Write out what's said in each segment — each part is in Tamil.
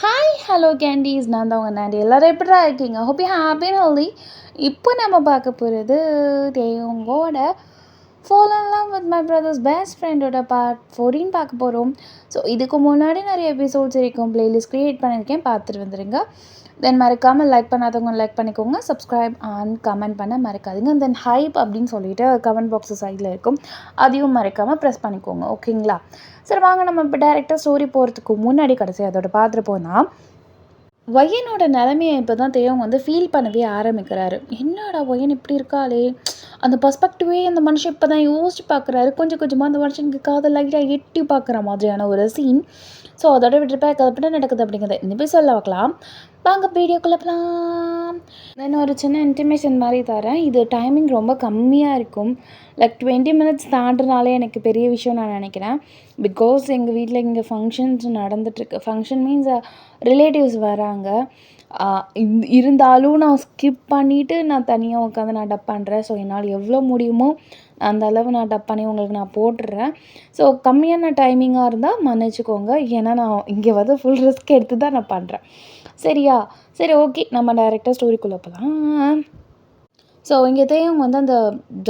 ஹாய் ஹலோ கேண்டீஸ், நான் தான் உங்கள் நாண்டி. எல்லோரும் எப்படிடா இருக்கீங்க? Hope you happy and healthy. இப்போ நம்ம பார்க்க போகிறது தேவங்கோட fall in love with my brothers best ஃப்ரெண்டோட பார்ட் 14 பார்க்க போகிறோம். ஸோ இதுக்கு முன்னாடி நிறைய எபிசோட்ஸ் இருக்கும், ப்ளேலிஸ்ட் க்ரியேட் பண்ணியிருக்கேன், பார்த்துட்டு வந்துடுங்க. தென் மறக்காமல் லைக் பண்ணாதவங்க லைக் பண்ணிக்கோங்க, சப்ஸ்கிரைப் அண்ட் கமெண்ட் பண்ண மறக்காதீங்க. தென் ஹைப் அப்படின்னு சொல்லிட்டு கமெண்ட் பாக்ஸு சைடில் இருக்கும், அதையும் மறக்காமல் ப்ரெஸ் பண்ணிக்கோங்க, ஓகேங்களா? சரி வாங்க, நம்ம இப்போ டேரெக்டாக ஸ்டோரி போகிறதுக்கு முன்னாடி கடைசி அதோட பார்த்துட்டு போனால், ஒய்யனோட நிலைமையை இப்போ தான் தேவன் வந்து ஃபீல் பண்ணவே ஆரம்பிக்கிறாரு. என்னடா ஒய்யன் இப்படி இருக்காளே, அந்த பர்ஸ்பெக்டிவே அந்த மனுஷன் இப்போ தான் யோசிச்சு பார்க்குறாரு. கொஞ்சம் கொஞ்சமாக அந்த மனுஷனுக்கு காதை லைட்டாக எட்டி பார்க்குற மாதிரியான ஒரு சீன். ஸோ அதோட விட்டுருப்பேன், அது எப்படி நடக்குது அப்படிங்கிறத இந்த போய் சொல்ல வைக்கலாம். வாங்க வீடியோக்குள்ளே போகலாம். நான் ஒரு சின்ன இன்டிமேஷன் மாதிரி தரேன். இது டைமிங் ரொம்ப கம்மியாக இருக்கும், லைக் 20 minutes தாண்டுனாலே எனக்கு பெரிய விஷயம் நான் நினைக்கிறேன். பிகாஸ் எங்கள் வீட்டில் இங்கே ஃபங்க்ஷன்ஸ் நடந்துகிட்ருக்கு. ஃபங்க்ஷன் மீன்ஸ் ரிலேட்டிவ்ஸ் வராங்க. இருந்தாலும் நான் ஸ்கிப் பண்ணிவிட்டு நான் தனியாக உட்காந்து நான் டப் பண்ணுறேன். ஸோ என்னால் எவ்வளோ முடியுமோ அந்த அளவு நான் டப் பண்ணி உங்களுக்கு நான் போட்டுடுறேன். ஸோ கம்மியான டைமிங்காக இருந்தால் மன்னிச்சிக்கோங்க, ஏன்னா நான் இங்கே வந்து ஃபுல் ரிஸ்க் எடுத்து தான் நான் பண்ணுறேன். சரியா? சரி, ஓகே, நம்ம டைரெக்டாக ஸ்டோரிக்குள்ளே போகலாம். ஸோ இங்கே தேவன் வந்து அந்த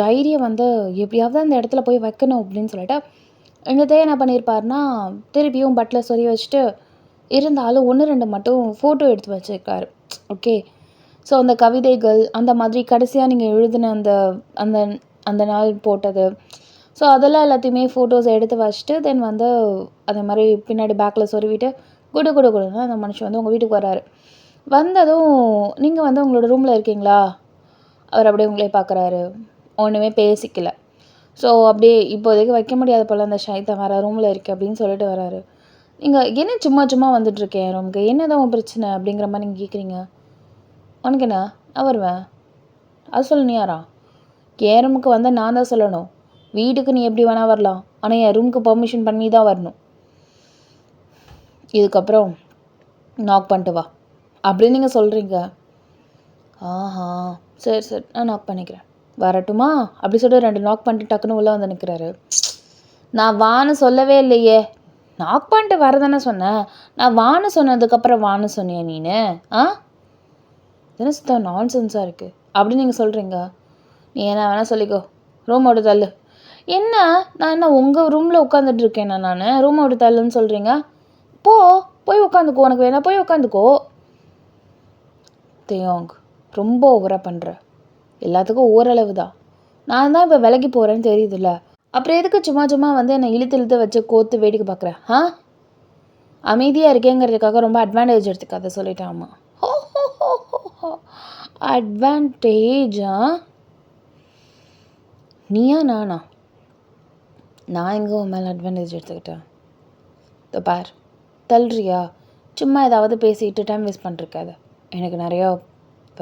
டைரியை வந்து எப்படியாவது அந்த இடத்துல போய் வைக்கணும் அப்படின்னு சொல்லிட்டு எங்கள் தேவன் என்ன பண்ணியிருப்பாருனா, திருப்பியும் பட்டில் சொறி வச்சுட்டு இருந்தாலும் 1-2 மட்டும் ஃபோட்டோ எடுத்து வச்சுருக்காரு. ஓகே, ஸோ அந்த கவிதைகள் அந்த மாதிரி கடைசியாக நீங்கள் எழுதின அந்த அந்த அந்த நாள் போட்டது, ஸோ அதெல்லாம் எல்லாத்தையுமே ஃபோட்டோஸ் எடுத்து வச்சுட்டு தென் வந்து அதே மாதிரி பின்னாடி பேக்கில் சொருவிட்டு குடுன்னு அந்த மனுஷன் வந்து உங்கள் வீட்டுக்கு வர்றாரு. வந்ததும் நீங்கள் வந்து உங்களோட ரூமில் இருக்கீங்களா, அவர் அப்படியே உங்களே பார்க்குறாரு, ஒன்றுமே பேசிக்கல. ஸோ அப்படியே இப்போதைக்கு வைக்க முடியாது போல் அந்த ஷைத்தான் வர ரூமில் இருக்குது அப்படின்னு சொல்லிட்டு வராரு. நீங்கள் என்ன சும்மா வந்துட்டுருக்கேன் ரூமுக்கு, என்ன தான் உன் பிரச்சனை அப்படிங்கிற மாதிரி நீங்கள் கேட்குறீங்க. உனக்கு என்ன, நான் வருவேன், அது சொல்ல நீ யாரா? என் ரூமுக்கு வந்தால் நான் தான் சொல்லணும். வீட்டுக்கு நீ எப்படி வேணால் வரலாம், ஆனால் என் ரூமுக்கு பெர்மிஷன் பண்ணி தான் வரணும். இதுக்கப்புறம் நாக் பண்ணிட்டு வா அப்படின்னு நீங்கள் சொல்கிறீங்க. ஆஹா, சரி நான் நாக் பண்ணிக்கிறேன், வரட்டுமா அப்படி சொல்லிட்டு 2 நாக் பண்ணிட்டு டக்குன்னு உள்ளே வந்து நிற்கிறாரு. நான் வான்னு சொல்லவே இல்லையே, நாக் பண்ணிட்டு வரதானே சொன்னேன். நான் வான்னு சொன்னதுக்கப்புறம் வான்னு சொன்னியா நீனு? என்ன சுத்தம் நான்சென்ஸாக இருக்குது அப்படின்னு நீங்கள் சொல்கிறீங்க. நீ என்ன வேணால் சொல்லிக்கோ, ரூம் விட்டு தள்ளு. என்ன, நான் என்ன உங்கள் ரூமில் உட்காந்துட்ருக்கேன், நான் ரூமை விட்டு தள்ளுன்னு சொல்கிறீங்க. போய் உட்காந்துக்கோ, உனக்கு வேணா போய் உட்காந்துக்கோ. தேயோங், ரொம்ப ஓவராக பண்ணுற, எல்லாத்துக்கும் ஓரளவு தான். நான் தான் இப்போ விலைக்கு போகிறேன்னு தெரியுதுல்ல, அப்புறம் எதுக்கு சும்மா வந்து என்னை இழுத்து வச்சு கோத்து வேடிக்கை பார்க்குறேன்? அமைதியாக இருக்கேங்கிறதுக்காக ரொம்ப அட்வான்டேஜ் எடுத்துக்காத சொல்லிட்டேன். ஆமாம், அட்வான்டேஜா? நீயா நானா? நான் எங்கே உன் மேலே அட்வான்டேஜ் எடுத்துக்கிட்டேன்? இதோ பார், தள்ளுறியா? சும்மா ஏதாவது பேசிக்கிட்டு டைம் வேஸ்ட் பண்ணிருக்காத, எனக்கு நிறையா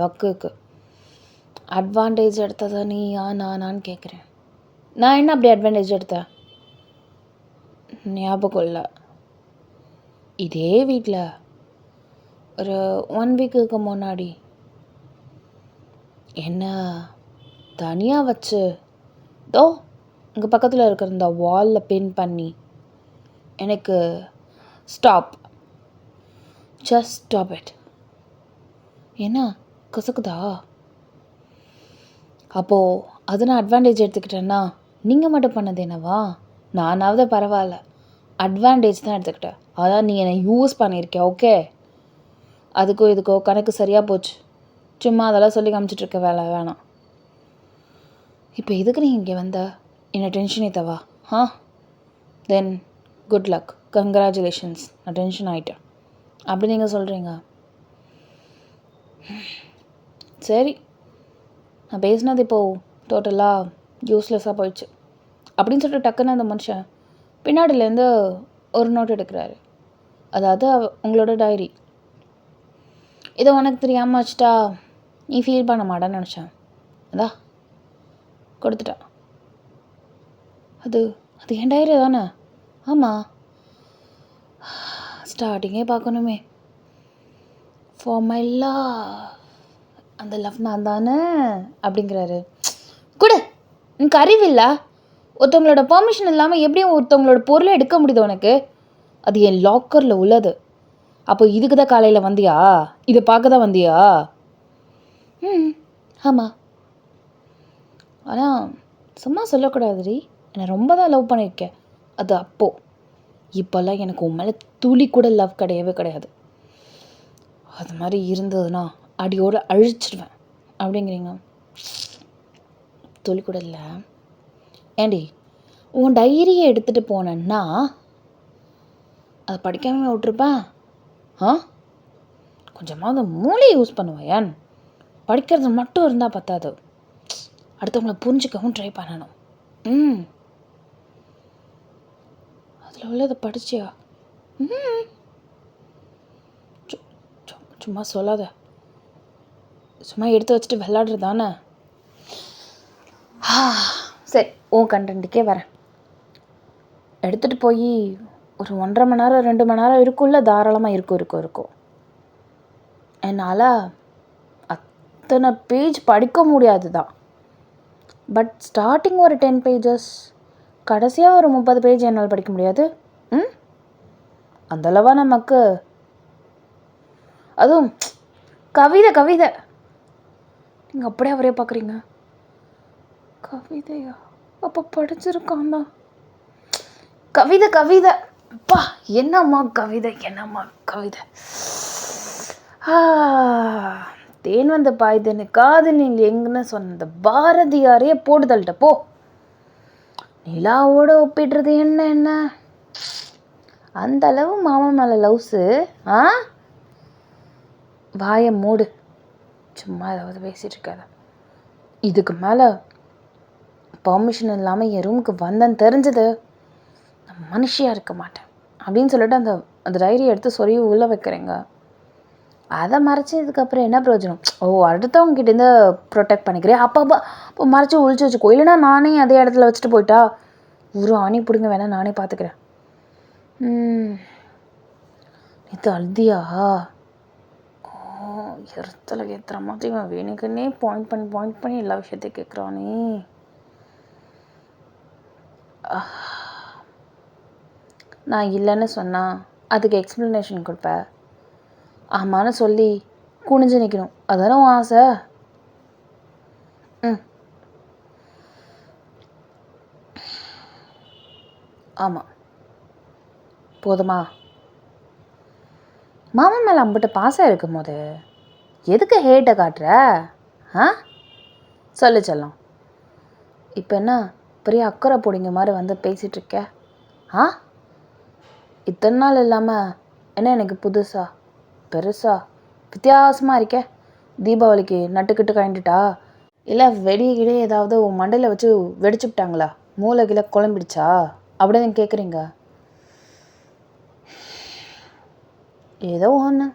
ஒர்க் இருக்குது. அட்வான்டேஜ் எடுத்ததா நீயா நானான்னு கேட்குறேன். நான் என்ன அப்படி அட்வான்டேஜ் எடுத்தேன்? ஞாபகம் இல்லை. இதே வீட்டில் ஒரு 1 வீக்குக்கு முன்னாடி என்ன தனியாக வச்சு தோ இங்கே பக்கத்தில் இருக்கிற இந்த வாலில் பின் பண்ணி எனக்கு ஜஸ்ட் ஸ்டாப் இட். என்ன கசக்குதா? அப்போது அதை நான் அட்வான்டேஜ் எடுத்துக்கிட்டேன்னா நீங்கள் மட்டும் பண்ணது என்னவா? நானாவது பரவாயில்ல, அட்வான்டேஜ் தான் எடுத்துக்கிட்டேன். அதான் நீ என்னை யூஸ் பண்ணியிருக்கேன். ஓகே, அதுக்கோ இதுக்கோ கணக்கு சரியாக போச்சு. சும்மா அதெல்லாம் சொல்லி காமிச்சிட்ருக்க வேலை வேணாம். இப்போ எதுக்கு நீ இங்கே வந்த? என்னை டென்ஷன் ஏற்றவா? தென் குட் லக், கங்க்ராச்சுலேஷன்ஸ், நான் டென்ஷன் ஆகிட்டேன் அப்படி நீங்கள் சொல்கிறீங்க. சரி, நான் பேசினது இப்போது டோட்டலாக யூஸ்லெஸ்ஸாக போயிடுச்சு அப்படின்னு சொல்லிட்டு டக்குன்னு அந்த மனுஷன் பின்னாடியிலேருந்து ஒரு நோட் எடுக்கிறாரு. அதாவது உங்களோட டைரி. இதை உனக்கு தெரியாமல் வச்சுட்டா நீ ஃபீல் பண்ண மாட்டான்னு நினச்சேன், அதா கொடுத்துட்டா. அது என் டைரி தானே? ஆமாம், ஸ்டார்டிங்கே பார்க்கணுமே. ஃபார் மை லவ், அந்த லவ் நான் தானே அப்படிங்கிறாரு. கூட உனக்கு அறிவில்லை, ஒருத்தவங்களோட பெர்மிஷன் இல்லாமல் எப்படியும் ஒருத்தவங்களோட பொருளை எடுக்க முடியுது உனக்கு? அது என் லாக்கரில் உள்ளது. அப்போ இதுக்கு தான் காலையில் வந்தியா? இதை பார்க்க தான் வந்தியா? ஆமாம். ஆனால் சும்மா சொல்லக்கூடாதுடி, என்னை ரொம்ப தான் லவ் பண்ணியிருக்கேன். அது அப்போது. இப்போல்லாம் எனக்கு உன் மேலே துளி கூட லவ் கிடையவே கிடையாது. அது மாதிரி இருந்ததுன்னா அடியோடு அழிச்சிடுவேன் அப்படிங்கிறீங்க. துளி கூட இல்லை. ஏண்டி, உன் டைரியை எடுத்துகிட்டு போனேன்னா அதை படிக்காமல் விட்டுருப்பேன். கொஞ்சமாக அந்த மூளையை யூஸ் பண்ணுவேன். படிக்கிறது மட்டும் இருந்தால் பத்தாது, அடுத்தவங்களை புரிஞ்சுக்கவும் ட்ரை பண்ணணும். அதில் உள்ளதை படிச்சியா? சும்மா சொல்லாத. சும்மா எடுத்து வச்சுட்டு விளாடுறது தானே. சரி, உன் கண்டென்ட்டுக்கே வரேன். எடுத்துகிட்டு போய் ஒரு 1.5 மணி நேரம் 2 மணி நேரம் இருக்கும்ல, தாராளமாக இருக்கும். என்னால் அத்தனை பேஜ் படிக்க முடியாது தான். பட் ஸ்டார்டிங் ஒரு 10 பேஜஸ், கடைசியாக ஒரு 30 பேஜ் என்னால் படிக்க முடியாது. அந்தளவா நமக்கு. அதுவும் கவிதை நீங்கள் அப்படியே அவரே பார்க்குறீங்க. கவிதையா? அப்போ படிச்சிருக்கான் தான். கவிதை அப்பா, என்னம்மா கவிதை. தேன் வந்த பாய்தனு காதல் நீங்கள் எங்கன்னு சொன்ன பாரதியாரையே போடுதல்ட்ட போ. நிலாவோட ஒப்பிடுறது என்ன? அந்த அளவு மாமா மேலே லவ்ஸு. வாயை மூடு, சும்மா ஏதாவது பேசிகிட்டு இருக்காத. இதுக்கு மேலே பர்மிஷன் இல்லாமல் என் ரூமுக்கு வந்தேன்னு தெரிஞ்சது நான் மனுஷியாக இருக்க மாட்டேன் அப்படின்னு சொல்லிட்டு அந்த டைரியை எடுத்து சொருவி உள்ளே வைக்கிறேங்க. அதை மறைச்சதுக்கப்புறம் என்ன பிரயோஜனம்? அடுத்தவங்ககிட்டேருந்து ப்ரொடெக்ட் பண்ணிக்கிறேன். அப்போ மறைச்சி ஒழிச்சு வச்சுக்கோ. இல்லைனா நானே அதே இடத்துல வச்சுட்டு போயிட்டா ஒரு ஆணி பிடுங்க வேணா, நானே பார்த்துக்கிறேன். இது அழுதியா? எருத்தில் ஏற்றுற மாதிரி இவன் வேணுக்குன்னே பாயிண்ட் பண்ணி எல்லா விஷயத்தையும் கேட்குறானே. நான் இல்லைன்னு சொன்னால் அதுக்கு எக்ஸ்ப்ளனேஷன் கொடுப்பேன். ஆமான்னு சொல்லி குனிஞ்சு நிற்கணும், அதானே உன் ஆசை? ஆமாம், போதுமா? மாமா மேலே அம்பிட்ட பாசம் இருக்கும் போது எதுக்கு ஹேட்டை காட்டுற? சொல்லு செல்லம். இப்போ என்ன பெரிய அக்கறை பிடிங்க மாதிரி வந்து பேசிகிட்டு இருக்க? இத்தனை நாள் இல்லாமல் என்ன எனக்கு புதுசா பெருசா வித்தியாசமாக இருக்கே? தீபாவளிக்கு நட்டுக்கிட்டு காய்ண்டுட்டா? இல்லை வெடிகிடே ஏதாவது உன் மண்டையில் வச்சு வெடிச்சு விட்டாங்களா? மூளை கீழே குழம்பிடுச்சா அப்படின்னு கேட்குறீங்க. ஏதோ ஒன்று,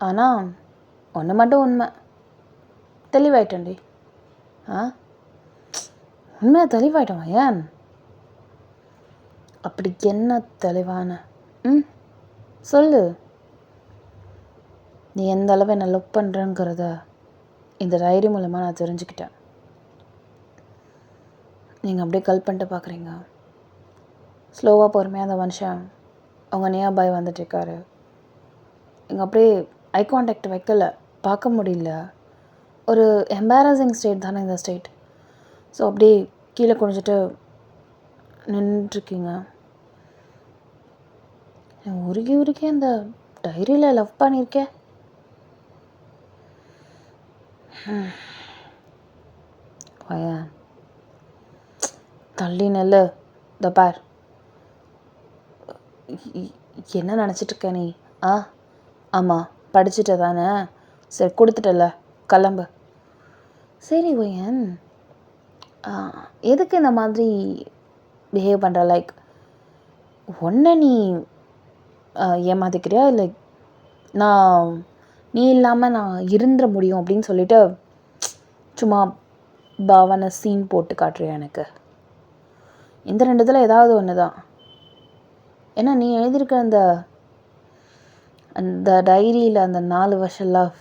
ஆனால் ஒன்று மட்டும் உண்மை, தெளிவாயிட்டேன்டி. உண்மையாக தெளிவாயிட்டோம். ஏன் அப்படி என்ன தெளிவான? சொல்லு. நீ எந்த அளவு என்னை லவ் பண்ணுறங்கிறத இந்த டைரி மூலமாக நான் தெரிஞ்சுக்கிட்டேன். நீங்கள் அப்படியே கல் பண்ணிட்டு பார்க்குறீங்க. ஸ்லோவாக பொறுமையாக அந்த மனுஷன் அவங்க நியர்பை வந்துட்டுருக்காரு. இங்கே அப்படியே ஐ கான்டாக்ட் வைக்கலை, பார்க்க முடியல. ஒரு எம்பாரசிங் ஸ்டேட் தானே இந்த ஸ்டேட். ஸோ அப்படியே கீழே குனிஞ்சிட்டு நின்றுருக்கீங்க. உருகி அந்த டைரியில் லவ் பண்ணியிருக்கேன். தள்ளி நெல்லு. இந்த பார், என்ன நினச்சிட்ருக்க நீ? ஆமாம், படிச்சுட்ட தானே, சரி கொடுத்துட்டல, கிளம்பு. சரி ஒயன், எதுக்கு இந்த மாதிரி பிஹேவ் பண்ணுற? லைக் ஒன்றை நீ ஏமாத்திக்கிறியா? இல்லை நீ இல்லாமல் நான் இருந்துட முடியும் அப்படின்னு சொல்லிட்டு சும்மா பாவனை சீன் போட்டு காட்டுறியா எனக்கு? இந்த 2 இதில் ஏதாவது ஒன்று தான். ஏன்னா நீ எழுதியிருக்க அந்த டைரியில் அந்த 4 வருஷம் லவ்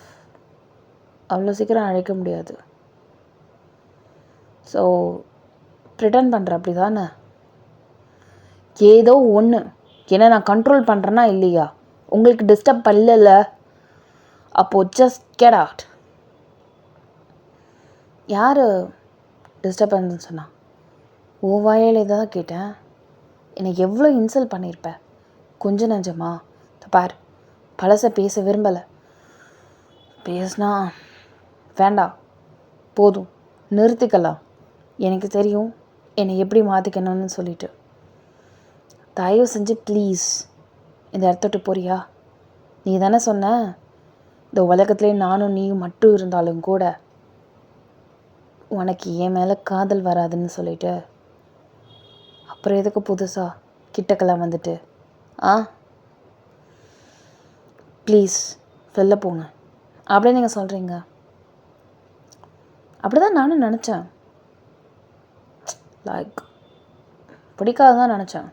அவ்வளோ சீக்கிரம் அழைக்க முடியாது. ஸோ ப்ரிட்டன் பண்ணுற அப்படி தானே? ஏதோ ஒன்று ஏன்னா நான் கண்ட்ரோல் பண்ணுறேன்னா இல்லையா? உங்களுக்கு டிஸ்டர்ப் பண்ணல, அப்போது ஜஸ்ட் கெட் அவுட். யார் டிஸ்டர்பன்ஸ்னு சொன்னா? ஓ வாயால் இதை தான் கேட்டேன். என்னை எவ்வளோ இன்சல்ட் பண்ணியிருப்பேன். கொஞ்சம் நஞ்சமா? பார், பழசை பேச விரும்பலை. பேசுனா வேண்டாம், போதும், நிறுத்திக்கலாம். எனக்கு தெரியும் என்னை எப்படி மாற்றிக்கணும்னு சொல்லிட்டு. தயவு செஞ்சு ப்ளீஸ் இந்த இடத்துட்டு போறியா? நீ தானே சொன்ன இந்த உலகத்துலேயே நானும் நீயும் மட்டும் இருந்தாலும் கூட உனக்கு என் மேலே காதல் வராதுன்னு சொல்லிட்டு. அப்புறம் எதுக்கு புதுசாக கிட்டக்கெல்லாம் வந்துட்டு? ப்ளீஸ் வெளில போங்க அப்படியே நீங்கள் சொல்கிறீங்க. அப்படி தான் நானும் நினச்சேன். லைக் பிடிக்காதுதான் நினச்சேன்.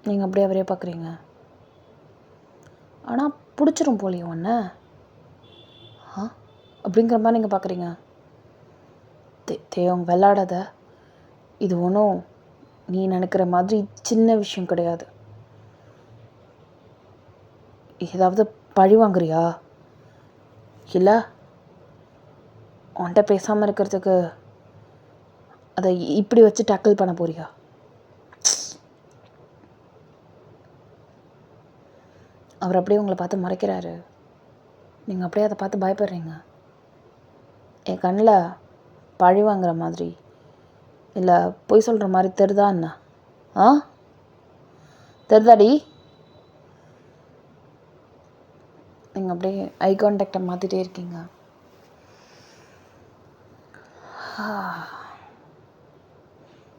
நீங்கள் அப்படியே அவரே பார்க்குறீங்க. ஆனால் பிடிச்சிரும் போலியே ஒன்று அப்படிங்கிற மாதிரி நீங்கள் பார்க்குறீங்க. தேவங்க விளாடாத. இது ஒன்றும் நீ நினைக்கிற மாதிரி சின்ன விஷயம் கிடையாது. ஏதாவது பழி வாங்குறியா? இல்லை உன்கிட்ட பேசாமல் இருக்கிறதுக்கு அதை இப்படி வச்சு டேக்கிள் பண்ண போறியா? அவர் அப்படியே உங்களை பார்த்து மறைக்கிறாரு. நீங்கள் அப்படியே அதை பார்த்து பயப்படுறீங்க. என் கண்ணில் பழி வாங்குற மாதிரி இல்லை பொய் சொல்கிற மாதிரி தெரிதா என்ன? தெரிதாடி? நீங்கள் அப்படியே ஐ கான்டாக்டை மாற்றிட்டே இருக்கீங்க.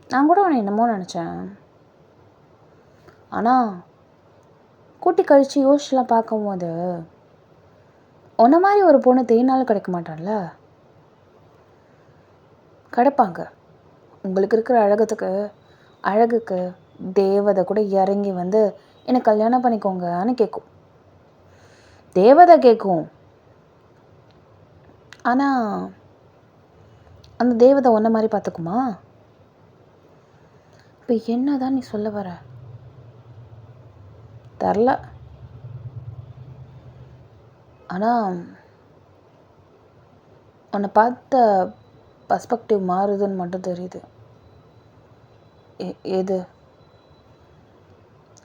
நான் கூட உன்னை என்னமோ நினச்சேன். ஆனால் கூட்டி கழித்து யோசிச்சுலாம் பார்க்கும்போது உன்ன மாதிரி ஒரு பொண்ணு தேனாலும் கிடைக்க மாட்டான்ல. கிடைப்பாங்க. உங்களுக்கு இருக்கிற அழகுக்கு தேவதை கூட இறங்கி வந்து என்னை கல்யாணம் பண்ணிக்கோங்கன்னு கேட்கும். தேவதை கேட்கும். ஆனால் அந்த தேவதை ஒன்றை மாதிரி பார்த்துக்குமா? இப்போ என்ன தான் நீ சொல்ல வர? தெரில. ஆனால் உன்னை பார்த்த பர்ஸ்பெக்டிவ் மாறுதுன்னு மட்டும் தெரியுது. எது?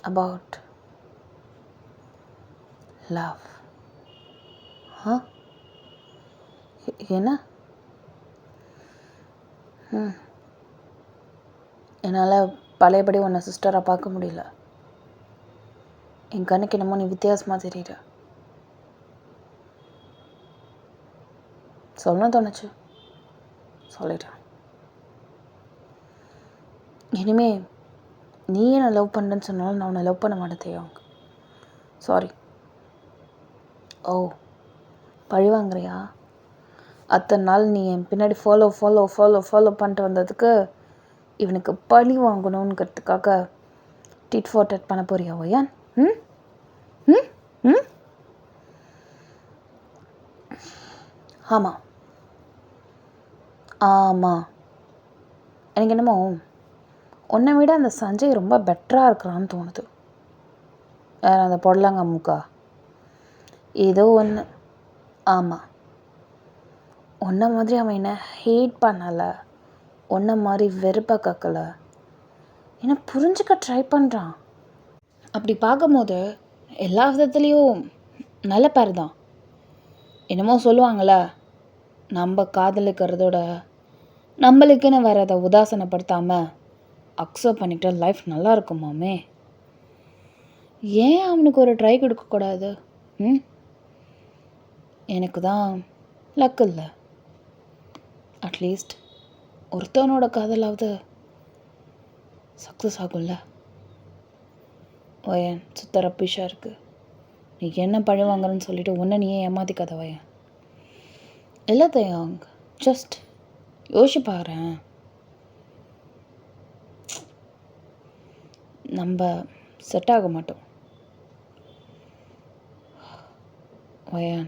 About love. என்ன? என்னால் பழையபடி உன்னை சிஸ்டராக பார்க்க முடியல. என் கண்ணுக்கு என்னமோ நீ வித்தியாசமாக தெரியுற. சொல்லணும் தோணுச்சு, சொல்லிட்டேன். இனிமே நீ என்னை லவ் பண்ணுறேன்னு சொன்னாலும் நான் உன்னை லவ் பண்ண மாட்டேன். அவங்க சாரி. ஓ, பழி வாங்குறியா? அத்தனை நாள் நீ என் பின்னாடி ஃபாலோ பண்ணிட்டு வந்ததுக்கு இவனுக்கு பழி வாங்கணுங்கிறதுக்காக டிட் ஃபார் டட் பண்ண போறியா ஓயான்? ஆமாம் எனக்கு என்னமோ உன்னை விட அந்த சஞ்சய் ரொம்ப பெட்டராக இருக்கிறான்னு தோணுது. அந்த பொடலங்க மூக்கா ஏதோ ஒன்று. ஆமாம், உன்னை மாதிரி அவன் என்ன ஹேட் பண்ணலை, உன்னை மாதிரி வெறுப்பை கக்கலை, என்னை புரிஞ்சுக்க ட்ரை பண்ணுறான். அப்படி பார்க்கும்போது எல்லா விதத்துலேயும் நல்ல பேர் தான். என்னமோ சொல்லுவாங்கள, நம்ம காதலிக்கிறதோட நம்மளுக்குன்னு வரதை உதாசனப்படுத்தாமல் அக்செப்ட் பண்ணிக்கிட்ட லைஃப் நல்லா இருக்குமாமே. ஏன் அவனுக்கு ஒரு ட்ரை கொடுக்கக்கூடாது? எனக்கு தான் லக் இல்லை. அட்லீஸ்ட் ஒருத்தவனோட காதலாவது சக்ஸஸ் ஆகும்ல. வயன் சுத்த ரப்பிஷாக இருக்குது. நீ என்ன பழி வாங்குறன்னு சொல்லிட்டு உன்னை நீயே ஏமாத்திக்காத வயன். எல்லாத்தையும் ஜஸ்ட் யோசிச்சு பாரேன். நம்ம செட் ஆக மாட்டோம் வயன்.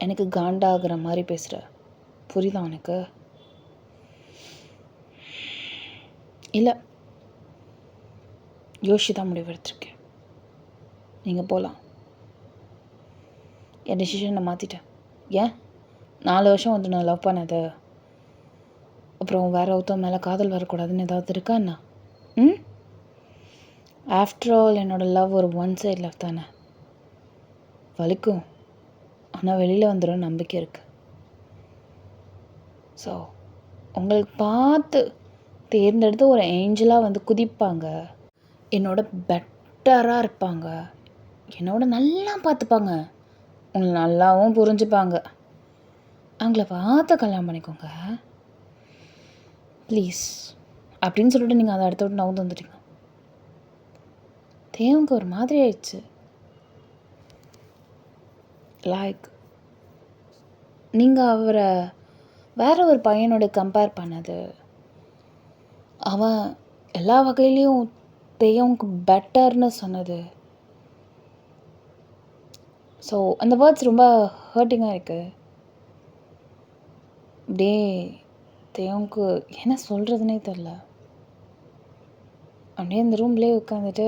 எனக்கு காண்டாகிற மாதிரி பேசுகிற, புரியுதா உனக்கு? இல்லை, யோசிச்சு தான் முடிவு எடுத்திருக்கேன். நீங்கள் போகலாம். என் டெசிஷன் நான் மாற்றிட்டேன். ஏன் 4 வருஷம் வந்து நான் லவ் பண்ணது அப்புறம் வேற ஒருத்தன் மேலே காதல் வரக்கூடாதுன்னு ஏதாவது இருக்கா என்ன? ஆஃப்டர் ஆல் என்னோடய லவ் ஒரு ஒன் சைட் லவ் தானே. வலிக்கும், ஆனால் வெளியில் வந்துடும் நம்பிக்கை இருக்குது. ஸோ உங்களுக்கு பார்த்து தேர்ந்தெடுத்து ஒரு ஏஞ்சலாக வந்து குதிப்பாங்க, என்னோட பெட்டராக இருப்பாங்க, என்னோட நல்லா பார்த்துப்பாங்க, உங்களை நல்லாவும் புரிஞ்சுப்பாங்க. அவங்கள பார்த்து கல்யாணம் பண்ணிக்கோங்க ப்ளீஸ் அப்படின்னு சொல்லிட்டு நீங்கள் அதை அடுத்த விட்டு நவுந்து வந்துட்டீங்க. தேவங்க ஒரு மாதிரி ஆயிடுச்சு. லைக் நீங்கள் அவரை வேற ஒரு பையனோட கம்பேர் பண்ணது, அவன் எல்லா வகையிலையும் தேவனுக்கு பெட்டர்னு சொன்னது. ஸோ அந்த வேர்ட்ஸ் ரொம்ப ஹர்ட்டிங்காக இருக்குது. அப்படியே தேவனுக்கு என்ன சொல்கிறதுனே தெரில. அப்படியே அந்த ரூம்லேயே உட்காந்துட்டு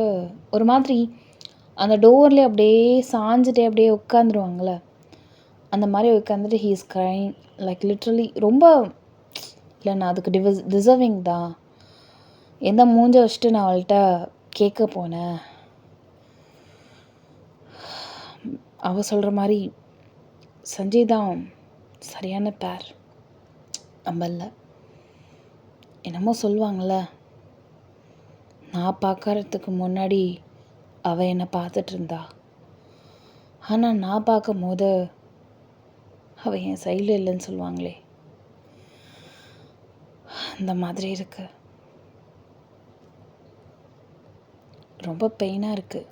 ஒரு மாதிரி அந்த டோர்லேயே அப்படியே சாஞ்சிட்டே அப்படியே உட்காந்துருவாங்களே, அந்த மாதிரி உட்காந்துட்டு he is crying like literally. ரொம்ப இல்லை, நான் அதுக்கு டிசர்விங் தான். எந்த மூஞ்ச வச்சுட்டு நான் அவள்கிட்ட கேட்க போனேன். அவள் சொல்கிற மாதிரி சஞ்சய் தான் சரியான பேர். நம்மள என்னமோ சொல்லுவாங்கள்ல, நான் பார்க்கறதுக்கு முன்னாடி அவள் என்னை பார்த்துட்டு இருந்தா, ஆனால் நான் பார்க்கும் போது அவள் என் சைடில் இல்லைன்னு சொல்லுவாங்களே, அந்த மாதிரி இருக்கு. ரொம்ப பெயினாக இருக்குது.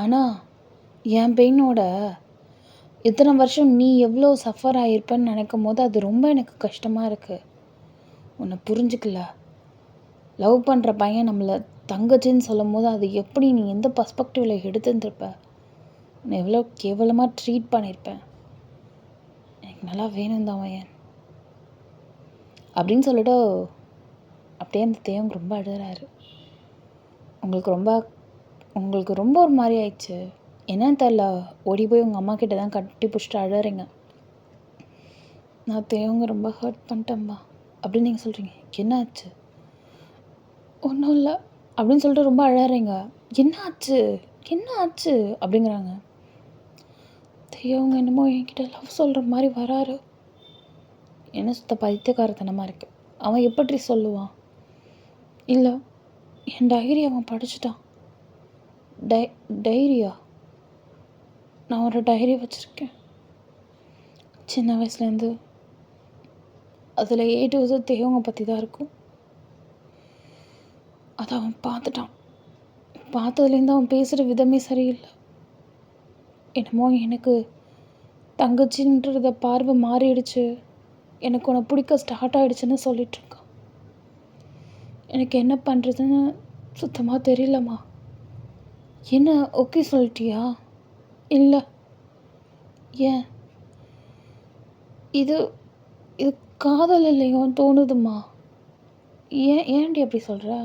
ஆனால் என் பெயினோட இத்தனை வருஷம் நீ எவ்வளோ சஃபர் ஆகிருப்பேன்னு நினைக்கும் போது அது ரொம்ப எனக்கு கஷ்டமாக இருக்குது. உன்னை புரிஞ்சுக்கல. லவ் பண்ணுற பையன் நம்மளை தங்கச்சின்னு சொல்லும் போது அது எப்படி நீ எந்த பர்ஸ்பெக்டிவில் எடுத்துருப்ப, உன்னை எவ்வளோ கேவலமாக ட்ரீட் பண்ணியிருப்பேன். எனக்கு நல்லா வேணும் தான் பையன் அப்படின்னு சொல்லிட்டு அப்படியே அந்த தேவங்க ரொம்ப அழுகிறாரு. உங்களுக்கு ரொம்ப ஒரு மாதிரி ஆயிடுச்சு. என்னன்னு தெரில, ஓடி போய் உங்கள் அம்மா கிட்ட தான் கட்டி பிடிச்சிட்டு அழுறீங்க. நான் தேவங்க ரொம்ப ஹர்ட் பண்ணிட்டேம்மா அப்படின்னு நீங்கள் சொல்கிறீங்க. என்ன ஆச்சு? ஒன்றும் இல்லை அப்படின்னு சொல்லிட்டு ரொம்ப அழறீங்க. என்ன ஆச்சு என்ன ஆச்சு அப்படிங்கிறாங்க. தேவங்க என்னமோ என்கிட்ட லவ் சொல்கிற மாதிரி வராரு. என்ன சுத்த பைத்தியக்காரத்தனமாக இருக்குது. அவன் எப்படி சொல்லுவான்? இல்லை, என் டைரி அவன் படிச்சுட்டான். டைரியா? நான் ஒரு டைரி வச்சுருக்கேன் சின்ன வயசுலேருந்து. அதில் A to Z தேவங்க பற்றி தான் இருக்கும். அதை அவன் பார்த்துட்டான். பார்த்ததுலேருந்து அவன் பேசுகிற விதமே சரியில்லை. என்னமோ எனக்கு தங்கச்சின்றத பார்வை மாறிடுச்சு, எனக்கு உன்னை பிடிக்க ஸ்டார்ட் ஆகிடுச்சுன்னு சொல்லிகிட்ருக்கான். எனக்கு என்ன பண்ணுறதுன்னு சுத்தமாக தெரியலம்மா. என்ன ஓகே சொல்லிட்டியா? இல்லை. ஏன்? இது இது காதல் இல்லையோ தோணுதுமா. ஏன்டி அப்படி சொல்கிற?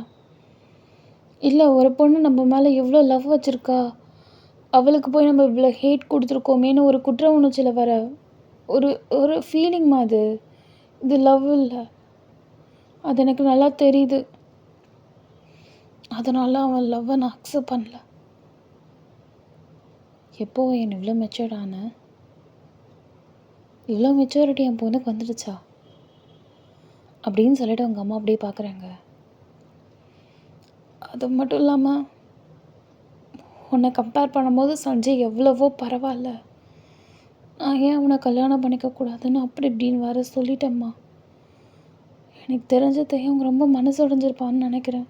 இல்லை, ஒரு பொண்ணு நம்ம மேலே எவ்வளோ லவ் வச்சுருக்கா, அவளுக்கு போய் நம்ம இவ்வளோ ஹேட் கொடுத்துருக்கோமேனு ஒரு குற்ற உணர்ச்சியில் வர ஒரு ஒரு ஃபீலிங்மா. இது லவ் இல்லை, அது எனக்கு நல்லா தெரியுது. அதனால அவன் லவ்வை நான் அக்செப்ட் பண்ணல. எப்போ என் இவ்வளோ மெச்சூர்ட் ஆனேன்? இவ்வளோ மெச்சூரிட்டி என் பொண்ணுக்கு வந்துடுச்சா அப்படின்னு சொல்லிட்டு அவங்க அம்மா அப்படியே பார்க்குறாங்க. அது மட்டும் இல்லாமல் உன்னை கம்பேர் பண்ணும்போது சஞ்சய் எவ்வளவோ பரவாயில்ல, நான் ஏன் அவனை கல்யாணம் பண்ணிக்கக்கூடாதுன்னு அப்படி இப்படின்னு வேறு சொல்லிட்டேம்மா. எனக்கு தெரிஞ்சதையும் அவங்க ரொம்ப மனசு உடைஞ்சிருப்பான்னு நினைக்கிறேன்.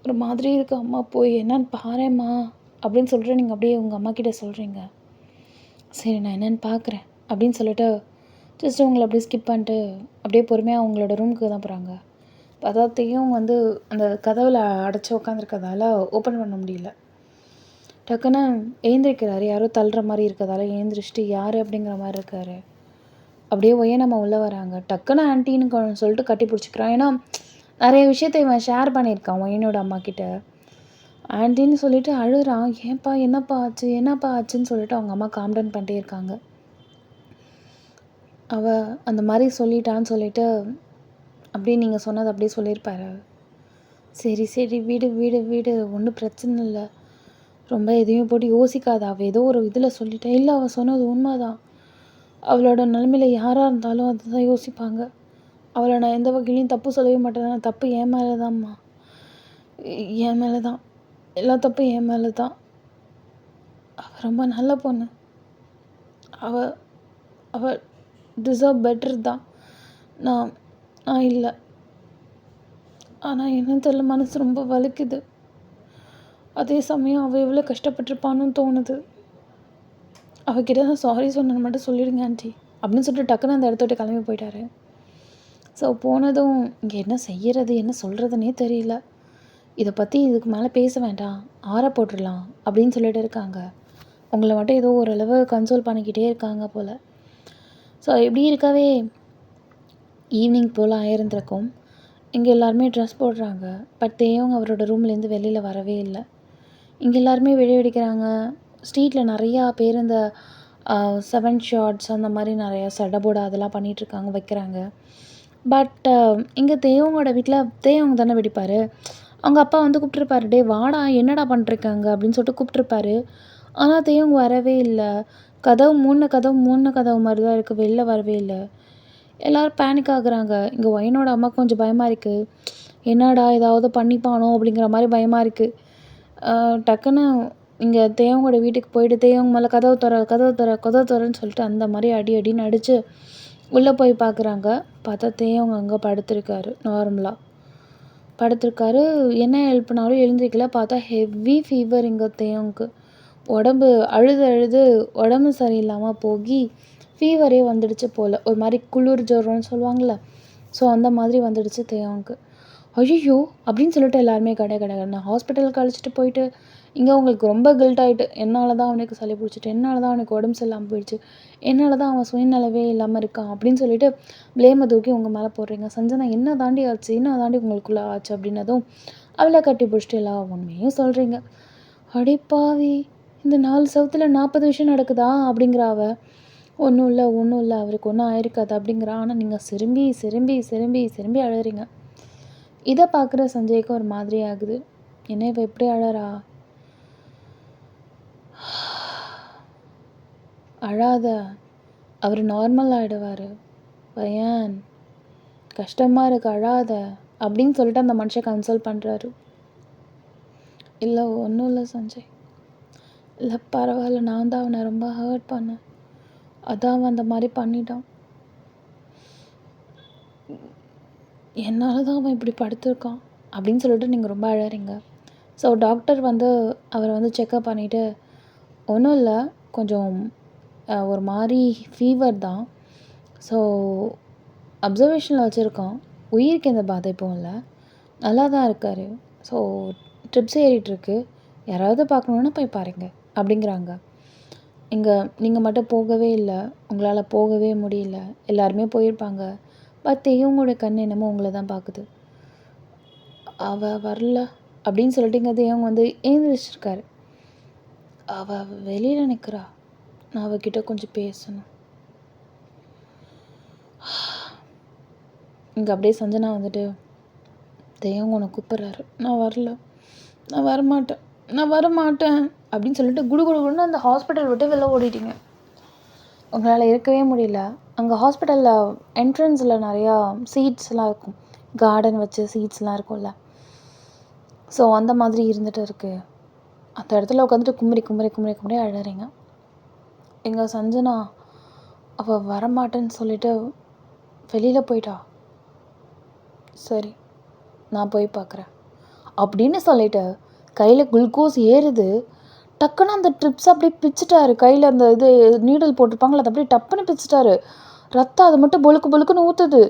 ஒரு மாதிரி இருக்கு. அம்மா போய் என்னன்னு பாரேம்மா அப்படின்னு சொல்லிட்டு நீங்கள் அப்படியே உங்கள் அம்மா கிட்டே சொல்கிறீங்க. சரி, நான் என்னென்னு பார்க்குறேன் அப்படின்னு சொல்லிட்டு ஜஸ்ட் உங்களை அப்படியே ஸ்கிப் பண்ணிட்டு அப்படியே பொறுமையாக அவங்களோட ரூமுக்கு தான் போகிறாங்க. அதாத்தையும் வந்து அந்த கதவில் அடைச்சி உட்காந்துருக்கதால ஓப்பன் பண்ண முடியல. டக்குன்னு எழுந்திரிக்கிறாரு. யாரோ தள்ளுற மாதிரி இருக்கிறதால எழுந்திரிச்சிட்டு யார் அப்படிங்கிற மாதிரி இருக்கார். அப்படியே ஒய்யானம்மா உள்ளே வராங்க. டக்குன்னு ஆன்ட்டின்னு சொல்லிட்டு கட்டி பிடிச்சிக்கிறான். ஏன்னா நிறைய விஷயத்த இவன் ஷேர் பண்ணியிருக்கான் ஒய்யனோட அம்மாக்கிட்ட. ஆன்ட்டின்னு சொல்லிட்டு அழுறான். ஏன்ப்பா என்னப்பா ஆச்சு என்னப்பா ஆச்சுன்னு சொல்லிட்டு அவங்க அம்மா காம் டவுன் பண்ணிட்டே இருக்காங்க. அந்த மாதிரி சொல்லிட்டான்னு சொல்லிட்டு அப்படியே நீங்கள் சொன்னது அப்படியே சொல்லியிருப்பாரு. சரி சரி வீடு வீடு வீடு ஒன்றும் பிரச்சனை இல்லை, ரொம்ப எதையும் போட்டு யோசிக்காத, அவள் ஏதோ ஒரு இதில் சொல்லிட்டேன். இல்லை அவள் சொன்னது உண்மைதான். அவளோட நிலைமையில் யாராக இருந்தாலும் அதுதான் யோசிப்பாங்க. அவளை நான் எந்த வகையிலையும் தப்பு சொல்லவே மாட்டேன். தப்பு என் மேலே தான்ம்மா, என் மேலே தான், எல்லா தப்பும் என் மேலே தான். அவள் ரொம்ப நல்ல பொண்ணு, அவள் அவள் டிசர்வ் பெட்டர் தான். நான் நான் இல்லை. ஆனால் என்னன்னு தெரியல, மனசு ரொம்ப வலிக்குது. அதே சமயம் அவள் எவ்வளோ கஷ்டப்பட்டிருப்பான்னு தோணுது. அவகிட்ட தான் சாரி சொன்னேன்னு மட்டும் சொல்லிடுங்க ஆண்டி அப்படின்னு சொல்லிட்டு டக்குன்னு அந்த இடத்த விட்டு கிளம்பி போயிட்டாரு. ஸோ போனதும் இங்கே என்ன செய்கிறது என்ன சொல்கிறதுனே தெரியல. இதை பற்றி இதுக்கு மேலே பேச வேண்டாம், ஆற போட்டுடலாம் அப்படின்னு சொல்லிட்டு இருக்காங்க. உங்களை மட்டும் ஏதோ ஓரளவு கன்சோல் பண்ணிக்கிட்டே இருக்காங்க போல். ஸோ இப்படி இருக்கவே ஈவினிங் போல் ஆயிருந்திருக்கும். இங்கே எல்லாருமே ட்ரெஸ் போடுறாங்க. பட் தேவங்க அவரோட ரூம்லேருந்து வெளியில் வரவே இல்லை. இங்கே எல்லாருமே வெடி வெடிக்கிறாங்க. ஸ்ட்ரீட்டில் நிறையா பேர் இந்த 7 ஷாட்ஸ் அந்த மாதிரி நிறையா சடபோடா அதெல்லாம் பண்ணிகிட்ருக்காங்க, வைக்கிறாங்க. பட் இங்கே தேவங்களோட வீட்டில் தேவங்க தானே வெடிப்பார். அவங்க அப்பா வந்து கூப்பிட்ருப்பாரு, டே வாடா என்னடா பண்ணிருக்காங்க அப்படின்னு சொல்லிட்டு கூப்பிட்ருப்பாரு. ஆனால் தேவங்க வரவே இல்லை. கதவு மூணு கதவு மாதிரி தான் இருக்குது, வெளில வரவே இல்லை. எல்லோரும் பேனிக் ஆகுறாங்க. இங்கே ஒய்னோட அம்மாவுக்கு கொஞ்சம் பயமாக இருக்குது. என்னடா ஏதாவது பண்ணிப்பானோ அப்படிங்கிற மாதிரி பயமாக இருக்குது. டக்குன்னு இங்கே தேவங்களோட வீட்டுக்கு போயிட்டு தேவங்க மேலே கதவு தரன்னு சொல்லிட்டு அந்த மாதிரி அடின்னு அடித்து உள்ளே போய் பார்க்குறாங்க. பார்த்தா தேவங்க அங்கே படுத்திருக்காரு. நார்மலாக படுத்திருக்காரு. என்ன ஹெல்ப்னாலும் எழுந்திரிக்கல. பார்த்தா ஹெவி ஃபீவர் இங்கே தேவங்களுக்கு. உடம்பு அழுது உடம்பு சரியில்லாமல் போய் ஃபீவரே வந்துடுச்சு போல். ஒரு மாதிரி குளிர் ஜுரம்னு சொல்லுவாங்கள்ல, ஸோ அந்த மாதிரி வந்துடுச்சு தேவங்களுக்கு. ஐயோ அப்படின்னு சொல்லிட்டு எல்லாருமே கடை ஹாஸ்பிட்டலுக்கு அழைச்சிட்டு போயிட்டு இங்கே அவங்களுக்கு ரொம்ப கில்ட் ஆகிட்டு, என்னால் தான் அவனுக்கு சளி பிடிச்சிட்டு, என்னால் தான் அவனுக்கு உடம்பு சரியில்லாமல் போயிடுச்சு, என்னால் தான் அவன் சுயநலவே இல்லாமல் இருக்கான் அப்படின்னு சொல்லிட்டு ப்ளேமை தூக்கி உங்கள் மேலே போடுறீங்க. சஞ்சனா என்ன தாண்டி ஆச்சு, என்ன தாண்டி உங்களுக்குள்ளே ஆச்சு அப்படின்னதும் அவளை கட்டி பிடிச்சிட்டு எல்லா உண்மையும் சொல்கிறீங்க. அடிப்பாவி, இந்த 4 சவுத்தில் 40 விஷயம் நடக்குதா அப்படிங்கிற அவ. ஒன்றும் இல்லை அவருக்கு ஒன்றும் ஆயிருக்காது அப்படிங்கிறா. ஆனால் நீங்கள் சிரும்பி அழறீங்க. இதை பார்க்குற சஞ்சய்க்கு ஒரு மாதிரி ஆகுது. என்ன இவ எப்படி அழறா? அழாத, அவர் நார்மல் ஆகிடுவார். பையன் கஷ்டமாக இருக்கு, அழாத அப்படின்னு சொல்லிட்டு அந்த மனுஷன் கன்சோல் பண்ணுறாரு. இல்லை ஒன்றும் இல்லை சஞ்சய், இல்லை பரவாயில்ல, நான் தான் அவனை ரொம்ப ஹர்ட் பண்ணேன், அதான் அவன் அந்த மாதிரி பண்ணிட்டான், என்னால் தான் அவன் இப்படி படுத்திருக்கான் அப்படின்னு சொல்லிட்டு நீங்கள் ரொம்ப அழறீங்க. ஸோ டாக்டர் வந்து அவரை வந்து செக்கப் பண்ணிவிட்டு, ஒன்றும் இல்லை, கொஞ்சம் ஒரு மாதிரி ஃபீவர் தான், ஸோ அப்சர்வேஷனில் வச்சுருக்கோம், உயிருக்கு எந்த பாதிப்பும் இல்லை, நல்லா தான் இருக்கார், ஸோ ட்ரிப்ஸ் ஏறிட்டுருக்கு, யாராவது பார்க்கணுன்னா போய் பாருங்கள் அப்படிங்கிறாங்க. இங்கே நீங்கள் மட்டும் போகவே இல்லை, உங்களால் போகவே முடியல, எல்லாருமே போயிருப்பாங்க. பட் இவங்களோட கண் என்னமோ உங்களை தான் பார்க்குது. அவள் வரல அப்படின்னு சொல்லிட்டு இங்கே இவங்க வந்து எழுந்திரிச்சிருக்காரு. அவள் வெளியில் நிற்கிறா, நான் அவகிட்ட கொஞ்சம் பேசணும். இங்கே அப்படியே சஞ்சனா வந்துட்டு, தெய்வம் உன்னை கூப்பிட்றாரு, நான் வரல, நான் வரமாட்டேன் அப்படின்னு சொல்லிட்டு குடுன்னு அந்த ஹாஸ்பிட்டல் விட்டு வெளில ஓடிட்டீங்க. உங்களால் இருக்கவே முடியல. அங்கே ஹாஸ்பிட்டலில் என்ட்ரன்ஸில் நிறையா சீட்ஸ்லாம் இருக்கும், கார்டன் வச்சு சீட்ஸ்லாம் இருக்கும்ல, ஸோ அந்த மாதிரி இருந்துகிட்டு இருக்குது. அந்த இடத்துல உட்காந்துட்டு கும்மரி அழறீங்க. எங்கள் சஞ்சனா அவள் வரமாட்டேன்னு சொல்லிட்டு வெளியில் போயிட்டா. சரி, நான் போய் பார்க்குறேன் அப்படின்னு சொல்லிட்டு கையில் குளுக்கோஸ் ஏறுது. டக்குன்னு அந்த ட்ரிப்ஸ் அப்படியே பிச்சுட்டாரு. கையில் அந்த இது நீடல் போட்டிருப்பாங்களே, அதை அப்படியே டப்புன்னு பிச்சுட்டாரு. ரத்தம் அது மட்டும் பொழுக்குன்னு ஊற்றுது.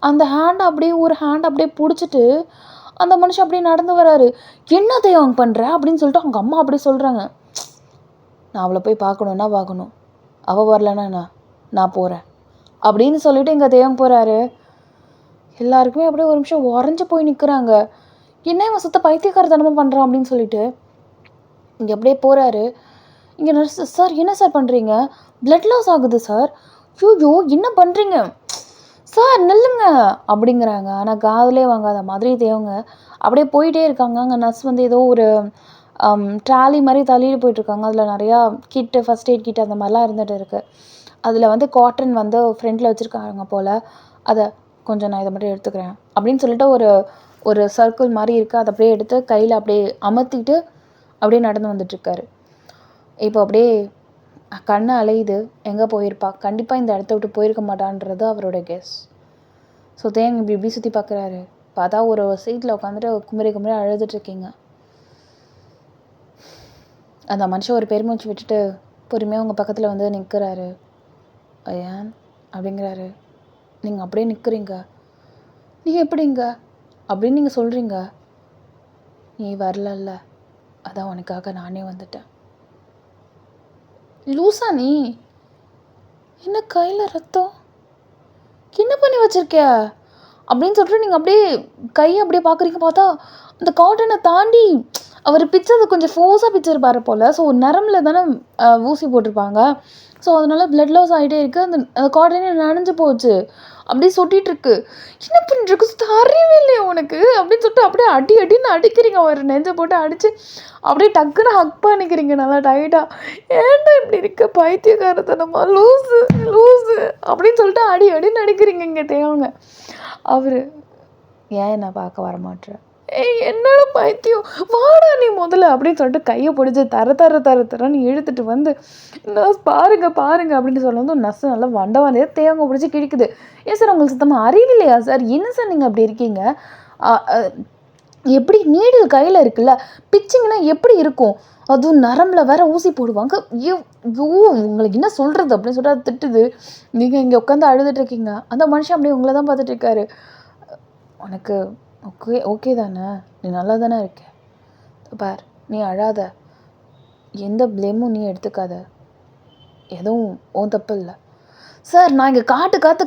அந்த ஹேண்டை அப்படியே ஒரு ஹேண்ட் அப்படியே பிடிச்சிட்டு அந்த மனுஷன் அப்படியே நடந்து வராரு. என்ன தெய்வம் பண்ணுற அப்படின்னு சொல்லிட்டு அவங்க அம்மா அப்படியே சொல்கிறாங்க. நான் அவளை போய் பார்க்கணும், அவள் வரலன்னா நான் போகிறேன் அப்படின்னு சொல்லிட்டு இங்கே தேவங்க போகிறாரு. எல்லாருக்குமே அப்படியே ஒரு நிமிஷம் உறைஞ்சி போய் நிற்கிறாங்க. என்ன இவன் சுத்த பைத்தியக்காரத்தனமாக பண்ணுறான் அப்படின்னு சொல்லிட்டு இங்கே அப்படியே போகிறாரு. இங்கே நர்ஸ், சார் என்ன சார் பண்ணுறீங்க? பிளட் லாஸ் ஆகுது சார். ஐயோ என்ன பண்ணுறீங்க சார், நில்லுங்க அப்படிங்கிறாங்க. ஆனால் காதலே வாங்காத மாதிரி தேவங்க அப்படியே போயிட்டே இருக்காங்க. அங்கே நர்ஸ் வந்து ஏதோ ஒரு ட்ராலி மாதிரி தள்ளிட்டு போயிட்டுருக்காங்க. அதில் நிறையா கிட்டு, ஃபஸ்ட் எய்ட் கிட் அந்த மாதிரிலாம் இருந்துகிட்டு இருக்குது. அதில் வந்து காட்டன் வந்து ஃப்ரண்ட்டில் வச்சுருக்காங்க போல். அதை கொஞ்சம் நான் இதை மட்டும் எடுத்துக்கிறேன் அப்படின்னு சொல்லிட்டு ஒரு சர்க்கிள் மாதிரி இருக்குது. அதை அப்படியே எடுத்து கையில் அப்படியே அமர்த்திட்டு அப்படியே நடந்து வந்துட்டுருக்காரு. இப்போ அப்படியே கண்ணு அலையுது. எங்கே போயிருப்பா? கண்டிப்பாக இந்த இடத்த விட்டு போயிருக்க மாட்டான்றது அவரோட கெஸ். ஸோ தேங்க இப்படி சுற்றி பார்க்குறாரு. பார்த்தா ஒரு சீட்டில் உட்காந்துட்டு குமரி குமரி அழுதுட்ருக்கீங்க. அந்த மனுஷன் ஒரு பெருமூச்சு விட்டுட்டு பொறுமையாக உங்கள் பக்கத்தில் வந்து நிற்கிறாரு. ஏன் அப்படிங்கிறாரு. நீங்கள் அப்படியே நிற்கிறீங்க. நீங்கள் எப்படிங்க அப்படின்னு நீங்கள் சொல்கிறீங்க. நீ வரலல்ல, அதான் உனக்காக நானே வந்துட்டேன். லூசா நீ? என்ன கையில் ரத்தம்? என்ன பண்ணி வச்சிருக்க அப்படின்னு சொல்லிட்டு நீங்கள் அப்படியே கையை அப்படியே பார்க்குறீங்க. பார்த்தா அந்த காட்டனை தாண்டி அவர் பிச்சது கொஞ்சம் ஃபோர்ஸாக பிச்சிருப்பாரு போல். ஸோ நரம்பில் தானே ஊசி போட்டிருப்பாங்க. ஸோ அதனால் பிளட் லாஸ் ஆகிட்டே இருக்குது. அந்த காட்டனே நனைஞ்சு போச்சு, அப்படியே சொட்டிகிட்ருக்கு. என்ன பண்ணிட்டுருக்கு? சுத்த அறிவே இல்லையா உனக்கு அப்படின்னு சொல்லிட்டு அப்படியே அடின்னு அடிக்கிறீங்க. அவர் நெஞ்சை போட்டு அடித்து அப்படியே டக்குன்னு ஹக் பண்ணிக்கிறீங்க நல்லா டைட்டாக. ஏன்டா இப்படி இருக்க பைத்தியக்காரத்தனமா, லூஸு லூஸு அப்படின்னு சொல்லிட்டு அடின்னு அடிக்கிறீங்க இங்கே தேவங்க. அவர் ஏன் நான் பார்க்க வரமாட்டேன்? ஏய் என்னோட பைத்தியம், வாடா நீ முதல்ல அப்படின்னு சொல்லிட்டு கையை பிடிச்சி தரன்னு இழுத்துட்டு வந்து நர்ஸ் பாருங்க அப்படின்னு சொல்ல வந்து நர்ஸ் நல்லா வண்டவானே தேவங்க பிடிச்சி கிழிக்குது. ஏன் சார் உங்களுக்கு சுத்தமாக அறிவில்லையா சார்? என்ன சார் நீங்கள் அப்படி இருக்கீங்க? எப்படி நீடில் கையில் இருக்குல்ல, பிச்சிங்கன்னா எப்படி இருக்கும்? அதுவும் நரம்பில் வேற ஊசி போடுவாங்க. ஐயோ உங்களுக்கு என்ன சொல்கிறது அப்படின்னு சொல்லிட்டு அது திட்டுது. நீங்கள் இங்கே உட்காந்து அழுதுட்ருக்கீங்க. அந்த மனுஷன் அப்படியே உங்களை தான் பார்த்துட்டு இருக்காரு. உனக்கு ஓகே தானே? நீ நல்லா தானே இருக்க? பார், நீ அழாத, எந்த ப்ளேமும் நீ எடுத்துக்காத, எதுவும் உன் தப்பு இல்லை. சார் நான் இங்கே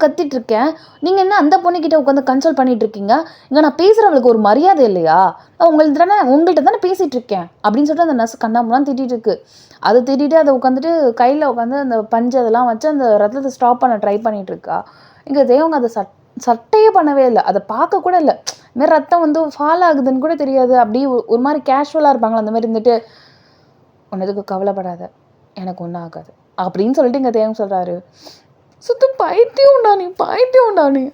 கத்திட்டுருக்கேன், நீங்கள் என்ன அந்த பொண்ணுக்கிட்ட உட்காந்து கன்சல்ட் பண்ணிகிட்ருக்கீங்க? இங்கே நான் பேசுகிறவளுக்கு ஒரு மரியாதை இல்லையா? நான் உங்கள்கிட்ட தானே பேசிகிட்ருக்கேன் அப்படின்னு சொல்லிட்டு அந்த நர்ஸ் கண்ணாமலாம் திட்டிகிட்டு இருக்கு. அதை திட்டிட்டு அதை உட்காந்துட்டு கையில் உட்காந்து அந்த பஞ்சு அதெல்லாம் வச்சு அந்த ரத்தத்தை ஸ்டாப் பண்ண ட்ரை பண்ணிகிட்ருக்கா. இங்கே தேவங்க அதை சட்டையே பண்ணவே இல்லை, அதை பார்க்க கூட இல்லை. இதுமாதிரி ரத்தம் வந்து ஃபால் ஆகுதுன்னு கூட தெரியாது. அப்படி ஒரு மாதிரி கேஷுவலாக இருப்பாங்களா அந்த மாதிரி இருந்துட்டு, ஒன்றதுக்கு கவலைப்படாத, எனக்கு ஒன்றும் ஆகாது அப்படின்னு சொல்லிட்டு இங்கே தேவங்க சொல்கிறாரு. சுத்தம் பைத்தியம்டா நீ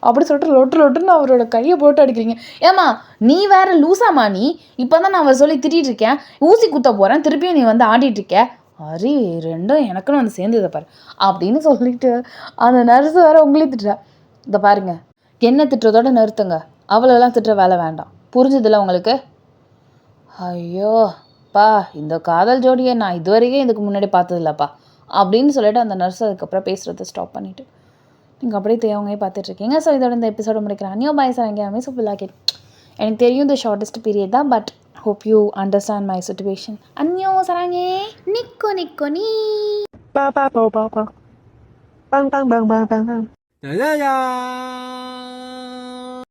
அப்படி சொல்லிட்டு லொட்டுன்னு அவரோட கையை போட்டு அடிக்கிறீங்க. ஏமா நீ வேற லூசாமா? நீ இப்போ தான் நான் அவர் சொல்லி திட்டிகிட்டு இருக்கேன், ஊசி குத்த போகிறேன், திருப்பியும் நீ வந்து ஆடிட்டுருக்க. அரி ரெண்டும் எனக்குன்னு வந்து சேர்ந்ததை பாரு அப்படின்னு சொல்லிட்டு அந்த நர்ஸ் வேற உங்களையும் திட்டுறா. இதை பாருங்க, என்ன திட்டுறதோட நிறுத்துங்க, அவ்வளோலாம் திட்டுற வேலை வேண்டாம், புரிஞ்சுதில்ல உங்களுக்கு? ஐயோ பா, இந்த காதல் ஜோடியை நான் இதுவரைக்கும் இதுக்கு முன்னாடி பார்த்ததில்லப்பா அப்படின்னு சொல்லிட்டு அந்த நர்ஸ் அதுக்கப்புறம் பேசுகிறத ஸ்டாப் பண்ணிவிட்டு நீங்கள் அப்படியே தேவங்கே பார்த்துட்ருக்கீங்க. ஸோ இதோட இந்த எபிசோட முடிக்கிறேன். அன்னியோ பாய் சார் எங்கேயாமே ஸோ ஃபுல்லாக எனக்கு தெரியும் இந்த ஷார்ட்டஸ்ட் பீரியட் தான், but hope you understand my situation. Annyeong sarange. Nikko ni. Ba ba ba ba ba. Bang bang bang bang bang. Ya ya ya.